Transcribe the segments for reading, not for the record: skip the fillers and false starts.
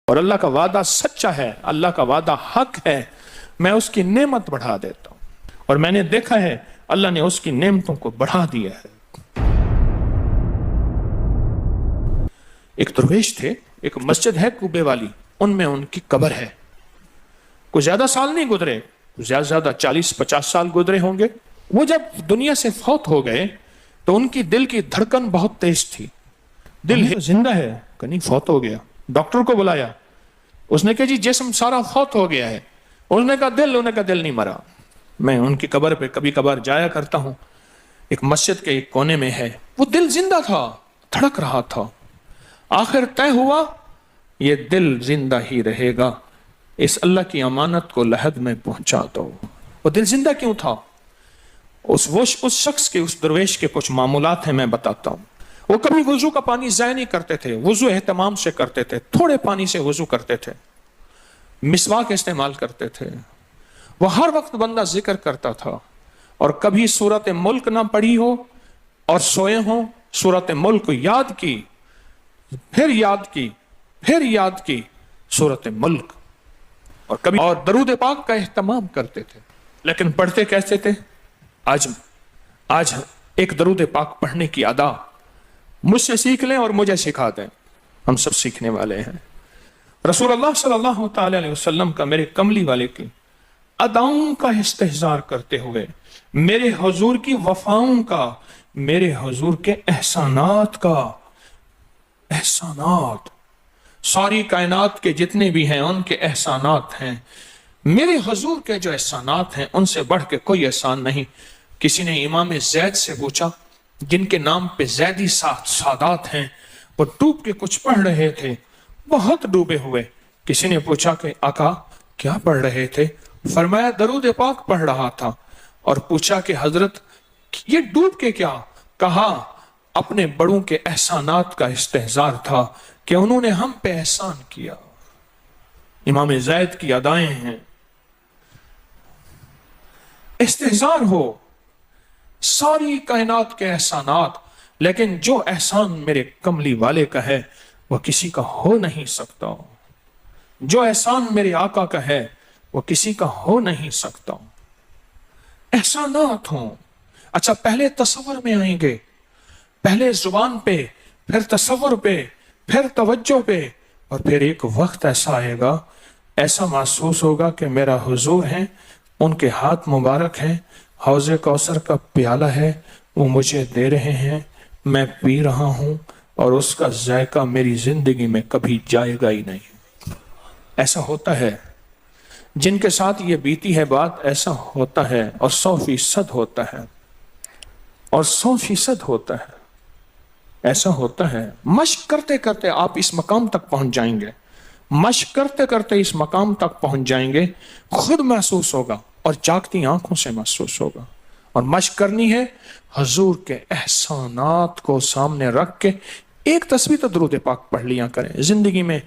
اور اللہ کا وعدہ سچا ہے، اللہ کا وعدہ حق ہے، میں اس کی نعمت بڑھا دیتا ہوں، اور میں نے دیکھا ہے اللہ نے اس کی نعمتوں کو بڑھا دیا ہے۔ ایک درویش تھے، ایک مسجد ہے کوبے والی، ان میں ان کی قبر ہے۔ کوئی زیادہ سال نہیں گزرے، زیادہ زیادہ 40-50 سال گزرے ہوں گے۔ وہ جب دنیا سے فوت ہو گئے تو ان کی دل کی دھڑکن بہت تیز تھی، دل زندہ ہے کہ نہیں فوت ہو گیا۔ ڈاکٹر کو بلایا، اس نے کہا جی جسم سارا فوت ہو گیا ہے۔ اس نے کہا دل، انہوں نے کہا دل نہیں مرا۔ میں ان کی قبر پہ کبھی کبھار جایا کرتا ہوں، ایک مسجد کے ایک کونے میں ہے، وہ دل زندہ تھا، دھڑک رہا تھا۔ آخر طے ہوا یہ دل زندہ ہی رہے گا، اس اللہ کی امانت کو لحد میں پہنچا دو۔ وہ دل زندہ کیوں تھا؟ اس شخص کے، اس درویش کے کچھ معمولات ہیں، میں بتاتا ہوں۔ وہ کبھی وضو کا پانی ضائع نہیں کرتے تھے، وضو اہتمام سے کرتے تھے، تھوڑے پانی سے وضو کرتے تھے، مسواک استعمال کرتے تھے۔ وہ ہر وقت بندہ ذکر کرتا تھا، اور کبھی سورۃ ملک نہ پڑھی ہو اور سوئے ہوں، سورۃ ملک یاد کی، پھر یاد کی، پھر یاد کی سورۃ ملک، اور کبھی اور درود پاک کا اہتمام کرتے تھے۔ لیکن پڑھتے کیسے تھے؟ آج ایک درود پاک پڑھنے کی ادا مجھ سے سیکھ لیں اور مجھے سکھا دیں، ہم سب سیکھنے والے ہیں۔ رسول اللہ صلی اللہ تعالی علیہ وسلم کا، میرے کملی والے کی اداؤں کا استحضار کرتے ہوئے، میرے حضور کی وفاؤں کا، میرے حضور کے احسانات کا، احسانات ساری کائنات کے جتنے بھی ہیں ان کے احسانات ہیں۔ میرے حضور کے جو احسانات ہیں ان سے بڑھ کے کوئی احسان نہیں۔ کسی نے امام زید سے پوچھا، جن کے نام پہ زیدی سادات ہیں، وہ ڈوب کے کچھ پڑھ رہے تھے، بہت ڈوبے ہوئے۔ کسی نے پوچھا کہ آقا کیا پڑھ رہے تھے؟ فرمایا درود پاک پڑھ رہا تھا۔ اور پوچھا کہ حضرت یہ ڈوب کے کیا؟ کہا اپنے بڑوں کے احسانات کا استحضار تھا کہ انہوں نے ہم پہ احسان کیا۔ امام زید کی ادائیں ہیں، استحضار ہو ساری کائنات کے احسانات، لیکن جو احسان میرے کملی والے کا ہے وہ کسی کا ہو نہیں سکتا، جو احسان میرے آقا کا ہے وہ کسی کا ہو نہیں سکتا۔ احسانات ہوں۔ اچھا، پہلے تصور میں آئیں گے، پہلے زبان پہ، پھر تصور پہ، پھر توجہ پہ، اور پھر ایک وقت ایسا آئے گا، ایسا محسوس ہوگا کہ میرا حضور ہے، ان کے ہاتھ مبارک ہیں، حوض کوثر کا پیالہ ہے، وہ مجھے دے رہے ہیں، میں پی رہا ہوں، اور اس کا ذائقہ میری زندگی میں کبھی جائے گا ہی نہیں۔ ایسا ہوتا ہے، جن کے ساتھ یہ بیتی ہے بات، ایسا ہوتا ہے، اور 100% ہوتا ہے، اور 100% ہوتا ہے، ایسا ہوتا ہے۔ مشق کرتے کرتے آپ اس مقام تک پہنچ جائیں گے، مشق کرتے کرتے اس مقام تک پہنچ جائیں گے، خود محسوس ہوگا اور جاگتی آنکھوں سے محسوس ہوگا۔ اور مشق کرنی ہے حضور کے احسانات کو سامنے رکھ کے۔ ایک تسبیح تو درود پاک پڑھ لیا کریں زندگی میں،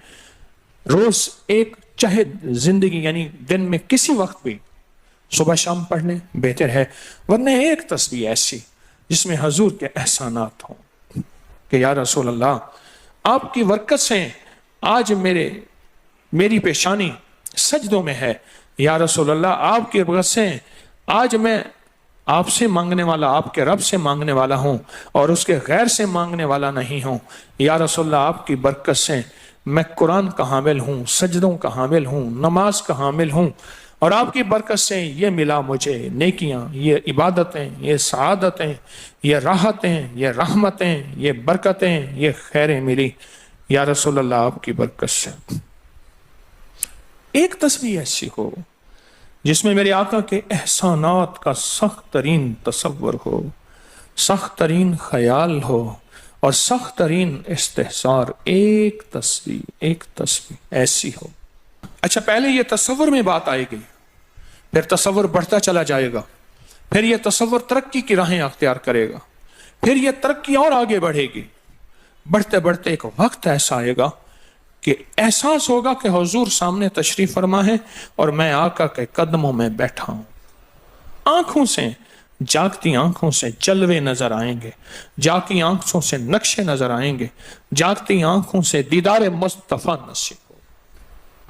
روز ایک، چاہے زندگی یعنی دن میں کسی وقت بھی صبح شام پڑھ لیں، بہتر ہے، ورنہ ایک تسبیح ایسی جس میں حضور کے احسانات ہوں کہ یا رسول اللہ آپ کی برکت سے آج میری پیشانی سجدوں میں ہے، یا رسول اللہ آپ کی برکت سے آج میں آپ سے مانگنے والا، آپ کے رب سے مانگنے والا ہوں، اور اس کے غیر سے مانگنے والا نہیں ہوں۔ یا رسول اللہ آپ کی برکت سے میں قرآن کا حامل ہوں، سجدوں کا حامل ہوں، نماز کا حامل ہوں، اور آپ کی برکت سے یہ ملا مجھے نیکیاں، یہ عبادتیں، یہ سعادتیں، یہ راحتیں، یہ رحمتیں، یہ برکتیں، یہ خیریں ملی یا رسول اللہ آپ کی برکت سے۔ ایک تسبیح ایسی ہو جس میں میرے آقا کے احسانات کا سخت ترین تصور ہو، سخت ترین خیال ہو، اور سخت ترین استحضار۔ ایک تسبیح ایسی ہو۔ اچھا، پہلے یہ تصور میں بات آئے گی، پھر تصور بڑھتا چلا جائے گا، پھر یہ تصور ترقی کی راہیں اختیار کرے گا، پھر یہ ترقی اور آگے بڑھے گی۔ بڑھتے بڑھتے ایک وقت ایسا آئے گا کہ احساس ہوگا کہ حضور سامنے تشریف فرما ہے اور میں آقا کے قدموں میں بیٹھا ہوں۔ آنکھوں سے، جاگتی آنکھوں سے جلوے نظر آئیں گے، جاگتی آنکھوں سے نقشے نظر آئیں گے، جاگتی آنکھوں سے دیدار مصطفیٰ نصیب ہو۔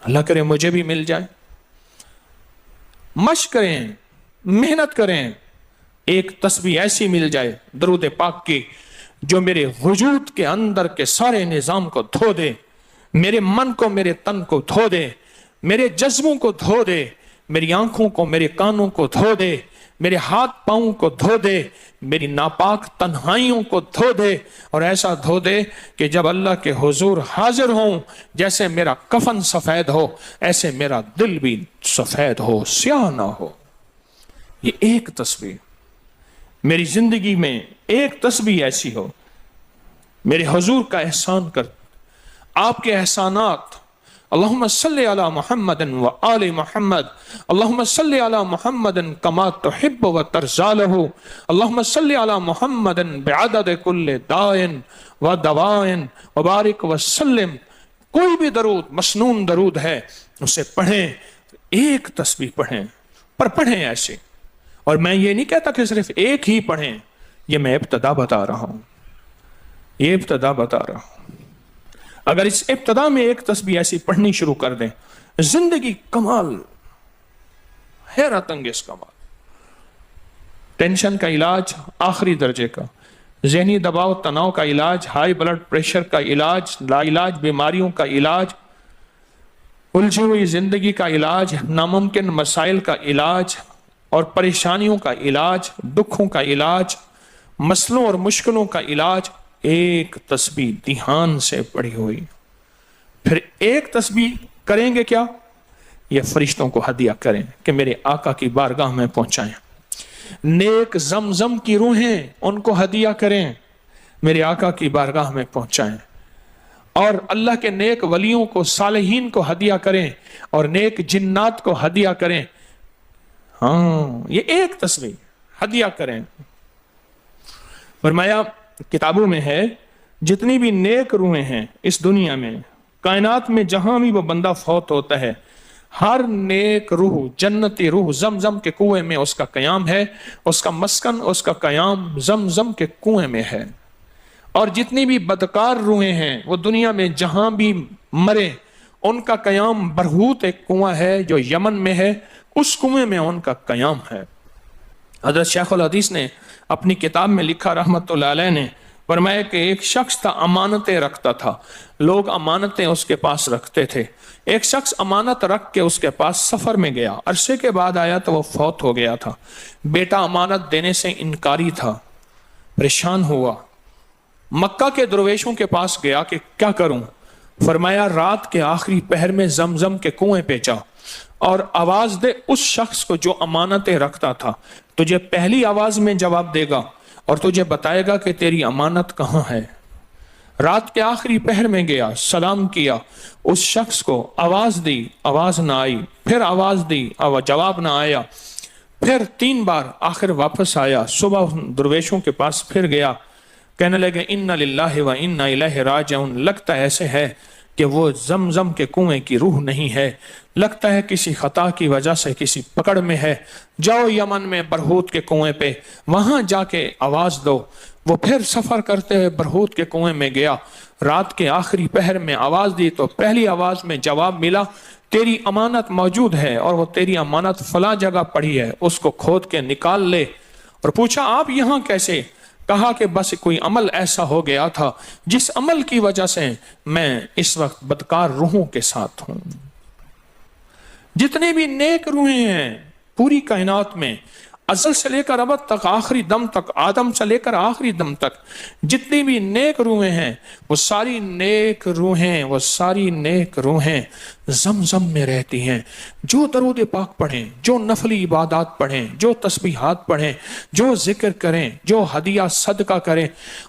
اللہ کرے مجھے بھی مل جائے. مشق کریں, محنت کریں, ایک تسبیح ایسی مل جائے درود پاک کی جو میرے وجود کے اندر کے سارے نظام کو دھو دے, میرے من کو, میرے تن کو دھو دے, میرے جذبوں کو دھو دے, میری آنکھوں کو, میرے کانوں کو دھو دے, میرے ہاتھ پاؤں کو دھو دے, میری ناپاک تنہائیوں کو دھو دے, اور ایسا دھو دے کہ جب اللہ کے حضور حاضر ہوں جیسے میرا کفن سفید ہو ایسے میرا دل بھی سفید ہو, سیاہ نہ ہو. یہ ایک تسبیح میری زندگی میں, ایک تسبیح ایسی ہو. میرے حضور کا احسان کر, آپ کے احسانات, اللہم صلی علی محمد و آل محمد, اللہم صلی علی محمد کما تحب و ترضى له, اللہم صلی علی محمد بعدد کل دائن و دوائن وبارک وسلم. کوئی بھی درود, مسنون درود ہے, اسے پڑھیں, ایک تسبیح پڑھیں, پر پڑھیں ایسے. اور میں یہ نہیں کہتا کہ صرف ایک ہی پڑھیں, یہ میں ابتدا بتا رہا ہوں, یہ ابتدا بتا رہا ہوں. اگر اس ابتدا میں ایک تسبیح ایسی پڑھنی شروع کر دیں, زندگی کمال, حیرت انگیز کمال. ٹینشن کا علاج آخری درجے کا, ذہنی دباؤ تناؤ کا علاج, ہائی بلڈ پریشر کا علاج, لا علاج بیماریوں کا علاج, الجھی ہوئی زندگی کا علاج, ناممکن مسائل کا علاج اور پریشانیوں کا علاج, دکھوں کا علاج, مسئلوں اور مشکلوں کا علاج, ایک تسبیح دھیان سے پڑھی ہوئی. پھر ایک تسبیح کریں گے کیا, یہ فرشتوں کو ہدیہ کریں کہ میرے آقا کی بارگاہ میں پہنچائیں. نیک زمزم کی روحیں ان کو ہدیہ کریں, میرے آقا کی بارگاہ میں پہنچائیں. اور اللہ کے نیک ولیوں کو, صالحین کو ہدیہ کریں, اور نیک جنات کو ہدیہ کریں. ہاں, یہ ایک تسبیح ہدیہ کریں. فرمایا کتابوں میں ہے جتنی بھی نیک روحیں ہیں اس دنیا میں, کائنات میں جہاں بھی وہ بندہ فوت ہوتا ہے, ہر نیک روح, جنتی روح زمزم کے کنویں میں اس کا قیام ہے, اس کا مسکن, اس کا قیام زمزم کے کنویں میں ہے. اور جتنی بھی بدکار روحیں ہیں وہ دنیا میں جہاں بھی مرے, ان کا قیام برہوت ایک کنواں ہے جو یمن میں ہے, اس کنویں میں ان کا قیام ہے. حضرت شیخ الحدیث نے اپنی کتاب میں لکھا رحمت اللہ علیہ نے, فرمایا کہ ایک شخص تھا امانتیں رکھتا تھا, لوگ امانتیں اس کے پاس رکھتے تھے. ایک شخص امانت رکھ کے اس کے پاس سفر میں گیا, عرصے کے بعد آیا تو وہ فوت ہو گیا تھا. بیٹا امانت دینے سے انکاری تھا, پریشان ہوا, مکہ کے درویشوں کے پاس گیا کہ کیا کروں. فرمایا رات کے آخری پہر میں زمزم کے کنویں پہ جا اور آواز دے اس شخص کو جو امانتیں رکھتا تھا, تجھے پہلی آواز میں جواب دے گا اور تجھے بتائے گا کہ تیری امانت کہاں ہے. رات کے آخری پہر میں گیا, سلام کیا, اس شخص کو آواز دی, آواز نہ آئی, پھر آواز دی, جواب نہ آیا, پھر 3 بار, آخر واپس آیا. صبح درویشوں کے پاس پھر گیا, کہنے لگے انا للہ و انا الیہ راجعون, لگتا ایسے ہے کہ وہ زمزم کے کنویں کی روح نہیں ہے, لگتا ہے کسی خطا کی وجہ سے کسی پکڑ میں ہے, جاؤ یمن میں برہوت کے کنویں پہ, وہاں جا کے آواز دو. وہ پھر سفر کرتے ہوئے برہوت کے کنویں میں گیا, رات کے آخری پہر میں آواز دی تو پہلی آواز میں جواب ملا, تیری امانت موجود ہے اور وہ تیری امانت فلاں جگہ پڑی ہے, اس کو کھود کے نکال لے. اور پوچھا آپ یہاں کیسے؟ کہا کہ بس کوئی عمل ایسا ہو گیا تھا جس عمل کی وجہ سے میں اس وقت بدکار روحوں کے ساتھ ہوں. جتنے بھی نیک روحیں ہیں پوری کائنات میں, ازل سے لے کر ابد تک, آخری دم تک, آدم سے لے کر آخری دم تک, جتنی بھی نیک روحیں ہیں وہ ساری نیک روحیں زمزم میں رہتی ہیں. جو درود پاک پڑھیں, جو نفلی عبادات پڑھیں, جو تسبیحات پڑھیں, جو ذکر کریں, جو ہدیہ صدقہ کریں,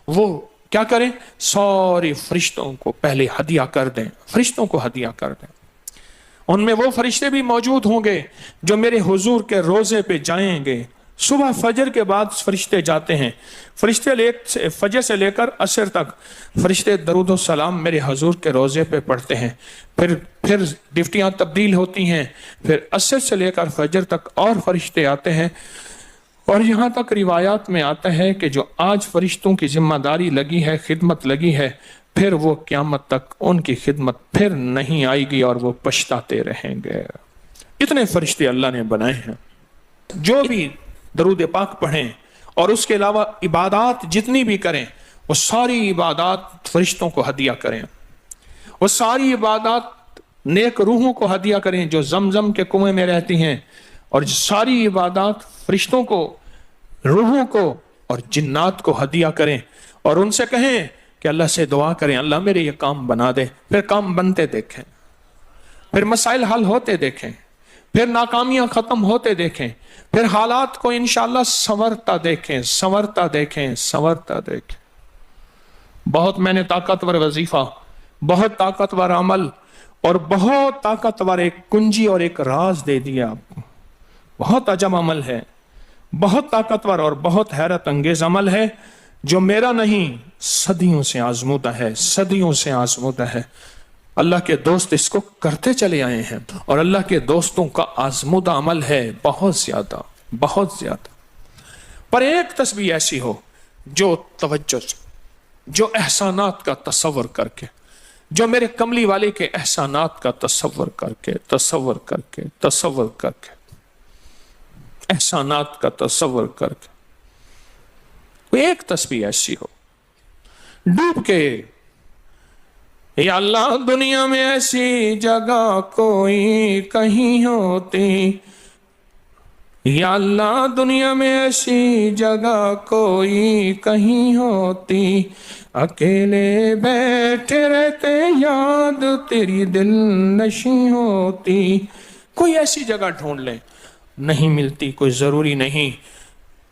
وہ کیا کریں, سارے فرشتوں کو پہلے ہدیہ کر دیں, فرشتوں کو ہدیہ کر دیں. ان میں وہ فرشتے بھی موجود ہوں گے جو میرے حضور کے روزے پہ جائیں گے. صبح فجر کے بعد فرشتے جاتے ہیں, فرشتے فجر سے لے کر عصر تک فرشتے درود و سلام میرے حضور کے روزے پہ پڑھتے ہیں. پھر ڈیوٹیاں تبدیل ہوتی ہیں, پھر عصر سے لے کر فجر تک اور فرشتے آتے ہیں. اور یہاں تک روایات میں آتا ہے کہ جو آج فرشتوں کی ذمہ داری لگی ہے, خدمت لگی ہے, پھر وہ قیامت تک ان کی خدمت پھر نہیں آئے گی اور وہ پچھتاتے رہیں گے۔ اتنے فرشتے اللہ نے بنائے ہیں، جو بھی درود پاک پڑھیں اور اس کے علاوہ عبادات جتنی بھی کریں، وہ ساری عبادات فرشتوں کو ہدیہ کریں، وہ ساری عبادات نیک روحوں کو ہدیہ کریں جو زمزم کے کنویں میں رہتی ہیں، اور ساری عبادات فرشتوں کو، روحوں کو اور جنات کو ہدیہ کریں، اور ان سے کہیں کہ اللہ سے دعا کریں اللہ میرے یہ کام بنا دے۔ پھر کام بنتے دیکھیں، پھر مسائل حل ہوتے دیکھیں، پھر ناکامیاں ختم ہوتے دیکھیں، پھر حالات کو انشاءاللہ سنورتا دیکھیں، سنورتا دیکھیں، سنورتا دیکھیں۔ بہت میں نے طاقتور وظیفہ، بہت طاقتور عمل اور بہت طاقتور ایک کنجی اور ایک راز دے دیا آپ کو۔ بہت عجب عمل ہے، بہت طاقتور اور بہت حیرت انگیز عمل ہے، جو میرا نہیں، صدیوں سے آزمودہ ہے، صدیوں سے آزمودہ ہے۔ اللہ کے دوست اس کو کرتے چلے آئے ہیں، اور اللہ کے دوستوں کا آزمودہ عمل ہے بہت زیادہ، بہت زیادہ۔ پر ایک تسبیح ایسی ہو جو توجہ سے، جو احسانات کا تصور کر کے، جو میرے کملی والے کے احسانات کا تصور کر کے، تصور کر کے، تصور کر کے، احسانات کا تصور کر کے، کوئی ایک تسبیح ایسی ہو ڈوب کے، یا اللہ دنیا میں ایسی جگہ کوئی کہیں ہوتی، یا اللہ دنیا میں ایسی جگہ کوئی کہیں ہوتی، اکیلے بیٹھے رہتے یاد تیری دل نشیں ہوتی۔ کوئی ایسی جگہ ڈھونڈ لیں، نہیں ملتی کوئی ضروری نہیں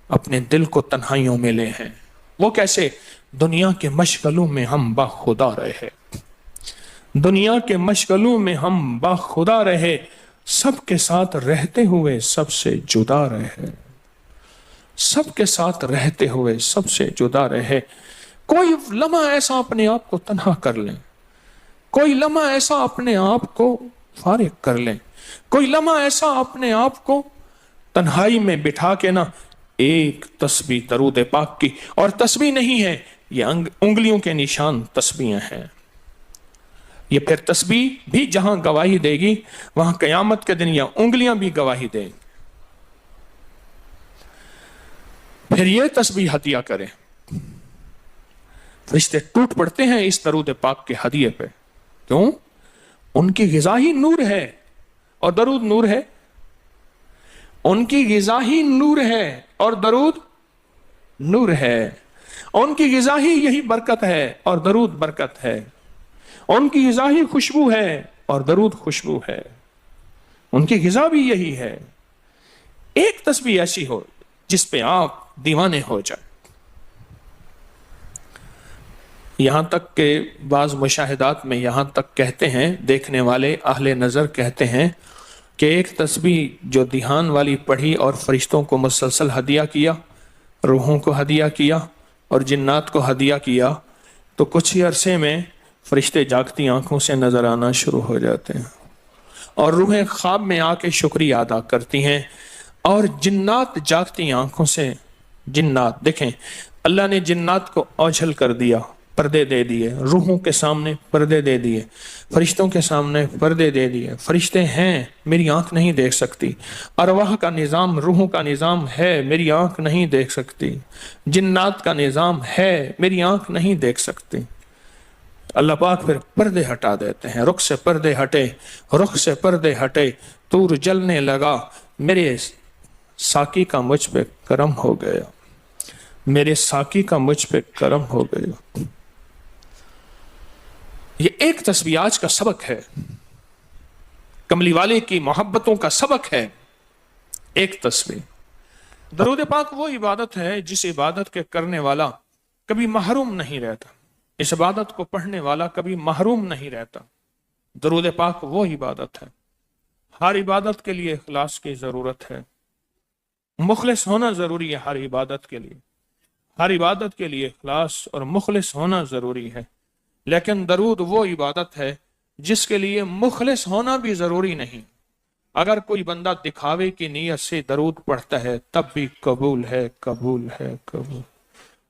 اپنے دل کو تنہائیوں میں لے ہیں۔ وہ کیسے؟ دنیا کے مشغلوں میں ہم باخدا رہے، دنیا کے مشغلوں میں ہم باخدا رہے، سب کے ساتھ رہتے ہوئے سب سے جدا رہے، سب کے ساتھ رہتے ہوئے سب سے جدا رہے۔ کوئی لمحہ ایسا اپنے آپ کو تنہا کر لیں، کوئی لمحہ ایسا اپنے آپ کو فارغ کر لیں، کوئی لمحہ ایسا اپنے آپ کو تنہائی میں بٹھا کے نا ایک تسبیح درود پاک کی، اور تسبیح نہیں ہے یہ انگلیوں کے نشان تسبیحیں ہیں۔ یہ پھر تسبیح بھی جہاں گواہی دے گی وہاں قیامت کے دن یہ انگلیاں بھی گواہی دیں گی۔ پھر یہ تسبیح ہدیہ کریں، فرشتے ٹوٹ پڑتے ہیں اس درود پاک کے ہدیے پہ۔ کیوں؟ ان کی غذا ہی نور ہے، اور درود نور ہے۔ ان کی غذا ہی نور ہے اور درود نور ہے۔ ان کی غذا ہی یہی برکت ہے اور درود برکت ہے۔ ان کی غذا ہی خوشبو ہے اور درود خوشبو ہے۔ ان کی غذا بھی یہی ہے۔ ایک تسبیح ایسی ہو جس پہ آپ دیوانے ہو جائیں۔ یہاں تک کہ بعض مشاہدات میں یہاں تک کہتے ہیں، دیکھنے والے اہل نظر کہتے ہیں کہ ایک تسبیح جو دھیان والی پڑھی اور فرشتوں کو مسلسل ہدیہ کیا، روحوں کو ہدیہ کیا اور جنات کو ہدیہ کیا، تو کچھ ہی عرصے میں فرشتے جاگتی آنکھوں سے نظر آنا شروع ہو جاتے ہیں، اور روحیں خواب میں آ کے شکریہ ادا کرتی ہیں، اور جنات جاگتی آنکھوں سے، جنات دیکھیں اللہ نے جنات کو اوجھل کر دیا، پردے دے دیے، روحوں کے سامنے پردے دے دیے، فرشتوں کے سامنے پردے دے دیے۔ فرشتے ہیں، میری آنکھ نہیں دیکھ سکتی، ارواح کا نظام، روحوں کا نظام ہے، میری آنکھ نہیں دیکھ سکتی، جنات کا نظام ہے، میری آنکھ نہیں دیکھ سکتی۔ اللہ پاک پھر پردے ہٹا دیتے ہیں، رخ سے پردے ہٹے، رخ سے پردے ہٹے، طور جلنے لگا، میرے ساقی کا مجھ پہ کرم ہو گیا، میرے ساقی کا مجھ پہ کرم ہو گیا۔ یہ ایک تسبیح آج کا سبق ہے، کملی والے کی محبتوں کا سبق ہے، ایک تسبیح۔ درود پاک وہ عبادت ہے جس عبادت کے کرنے والا کبھی محروم نہیں رہتا، اس عبادت کو پڑھنے والا کبھی محروم نہیں رہتا۔ درود پاک وہ عبادت ہے، ہر عبادت کے لیے اخلاص کی ضرورت ہے، مخلص ہونا ضروری ہے۔ ہر عبادت کے لیے، ہر عبادت کے لیے اخلاص اور مخلص ہونا ضروری ہے، لیکن درود وہ عبادت ہے جس کے لیے مخلص ہونا بھی ضروری نہیں۔ اگر کوئی بندہ دکھاوے کی نیت سے درود پڑھتا ہے تب بھی قبول ہے، قبول ہے، قبول۔